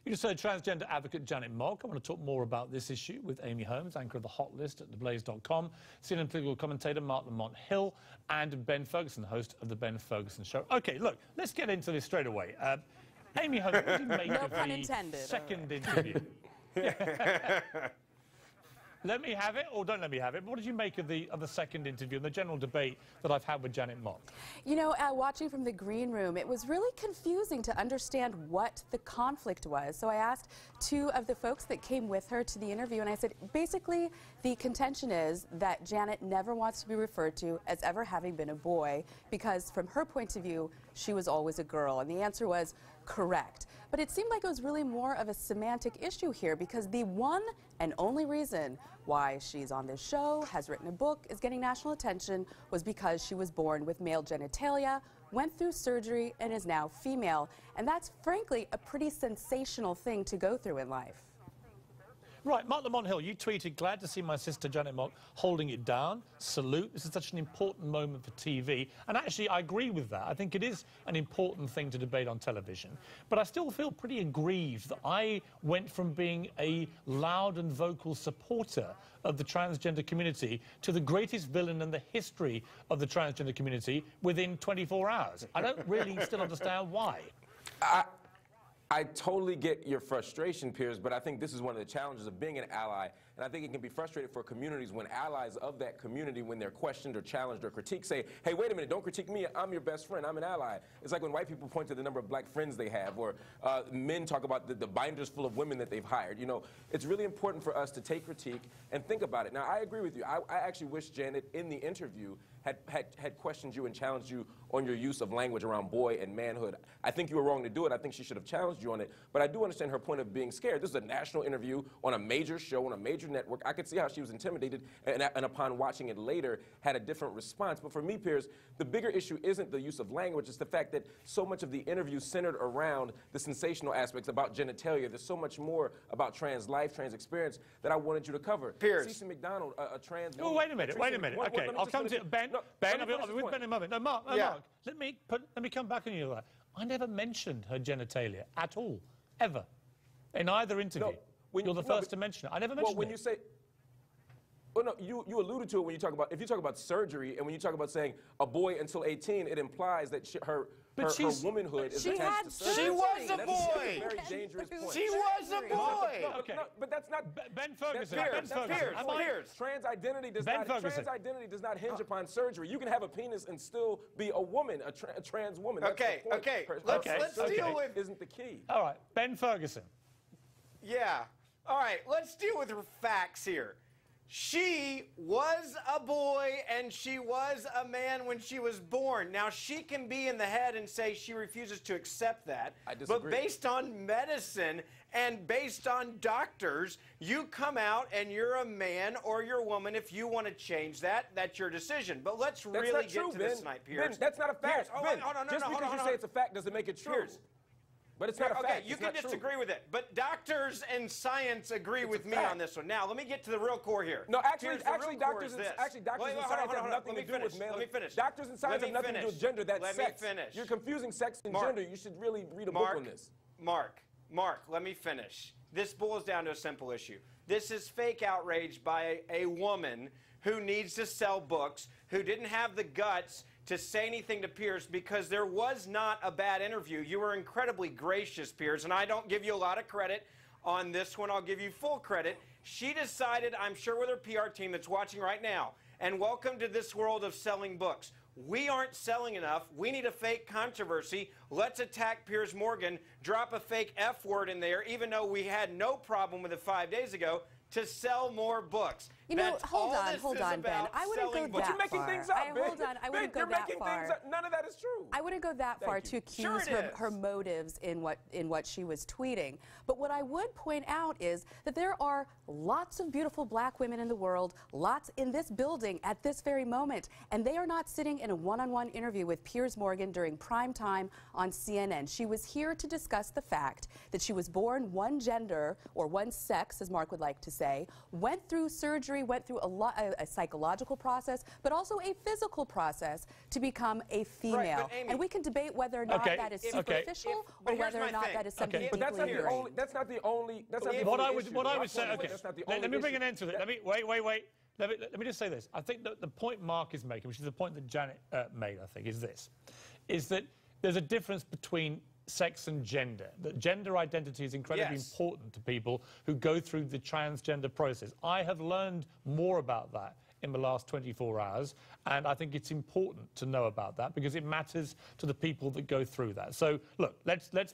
You just heard transgender advocate Janet Mock. I want to talk more about this issue with Amy Holmes, anchor of The Hot List at theblaze.com, CNN political commentator Mark Lamont Hill, and Ben Ferguson, host of The Ben Ferguson Show. OK, look, let's get into this straight away. Amy Holmes, what do you make of the second interview? Let me have it, or don't let me have it. What did you make of the second interview and the general debate that I've had with Janet Mock? You know, watching from the green room, it was really confusing to understand what the conflict was. So I asked two of the folks that came with her to the interview, and I said, basically, the contention is that Janet never wants to be referred to as ever having been a boy, because from her point of view, she was always a girl. And the answer was correct. But it seemed like it was really more of a semantic issue here, because the one and only reason why she's on this show, has written a book, is getting national attention, was because she was born with male genitalia, went through surgery, and is now female. And that's, frankly, a pretty sensational thing to go through in life. Right, Mark Lamont Hill, you tweeted, glad to see my sister Janet Mock holding it down. Salute. This is such an important moment for TV. And actually, I agree with that. I think it is an important thing to debate on television. But I still feel pretty aggrieved that I went from being a loud and vocal supporter of the transgender community to the greatest villain in the history of the transgender community within 24 hours. I don't really still understand why. I totally get your frustration, Piers, but I think this is one of the challenges of being an ally, and I think it can be frustrating for communities when allies of that community, when they're questioned or challenged or critiqued, say, hey, wait a minute, don't critique me, I'm your best friend, I'm an ally. It's like when white people point to the number of black friends they have, or men talk about the binders full of women that they've hired. You know, it's really important for us to take critique and think about it. Now, I agree with you. I actually wish Janet, in the interview, had questioned you and challenged you on your use of language around boy and manhood. I think you were wrong to do it. I think she should have challenged you on it. But I do understand her point of being scared. This is a national interview on a major show, on a major network. I could see how she was intimidated and upon watching it later had a different response. But for me, Piers, the bigger issue isn't the use of language. It's the fact that so much of the interview centered around the sensational aspects about genitalia. There's so much more about trans life, trans experience that I wanted you to cover. Piers. Cece McDonald, a trans woman. Oh, wait a minute, wait a minute. Okay, I'll come to Ben. No, Ben, I'll be with Ben in a moment. No, Mark, Mark, let me come back on you. I never mentioned her genitalia at all, ever, in either interview. No, you're the first to mention it. I never mentioned it. Well, when you say... Well, no, you alluded to it when you talk about, if you talk about surgery and when you talk about saying a boy until 18, it implies that her womanhood is attached to surgery. She was a boy! That's a very dangerous point. She was a boy! No, okay. No, but that's not... Ben Ferguson. Piers. Trans identity does not hinge upon surgery. You can have a penis and still be a woman, a trans woman. Okay, okay. Let's deal with... Isn't the key. All right, Ben Ferguson. Yeah. All right, let's deal with facts here. She was a boy and she was a man when she was born. Now, she can be in the head and say she refuses to accept that. I disagree. But based on medicine and based on doctors, you come out and you're a man or you're a woman. If you want to change that, that's your decision. But let's really get to this tonight, Piers. Ben, that's not a fact. Ben, just because you say it's a fact doesn't make it true. Piers. But it's not a fact. Okay, you can disagree with it, but doctors and science agree with me on this one. Now, let me get to the real core here. No, actually, doctors and science have nothing to do with male. Let me finish. Doctors and science have nothing to do with gender. That's sex. Let me finish. You're confusing sex and gender. You should really read a book on this. Mark, let me finish. This boils down to a simple issue. This is fake outrage by a woman who needs to sell books, who didn't have the guts to say anything to Piers, because there was not a bad interview. You were incredibly gracious, Piers, and I don't give you a lot of credit on this one. I'll give you full credit. She decided, I'm sure with her PR team that's watching right now, and welcome to this world of selling books. We aren't selling enough. We need a fake controversy. Let's attack Piers Morgan, drop a fake F word in there, even though we had no problem with it 5 days ago, to sell more books. You know, hold on, Ben. I wouldn't go that far. You're making things up, Ben. Hold on, I wouldn't go that far. None of that is true. I wouldn't go that far to accuse her motives in what she was tweeting. But what I would point out is that there are lots of beautiful black women in the world, lots in this building at this very moment, and they are not sitting in a one-on-one interview with Piers Morgan during prime time on CNN. She was here to discuss the fact that she was born one gender, or one sex, as Mark would like to say, went through surgery surgery, went through a psychological process, but also a physical process to become a female. Right, but Amy, and we can debate whether or not that is superficial but or whether or not that is something But that's not deeply the only. ingrained. That's not the only. That's not the What only I would issue. say, okay, That's not the only let me bring issue. an end to it. Let me wait. Let me just say this. I think that the point Mark is making, which is the point that Janet made, I think, is this: is that there's a difference between sex and gender. That gender identity is incredibly important to people who go through the transgender process. I have learned more about that in the last 24 hours, and I think it's important to know about that because it matters to the people that go through that. So, look, let's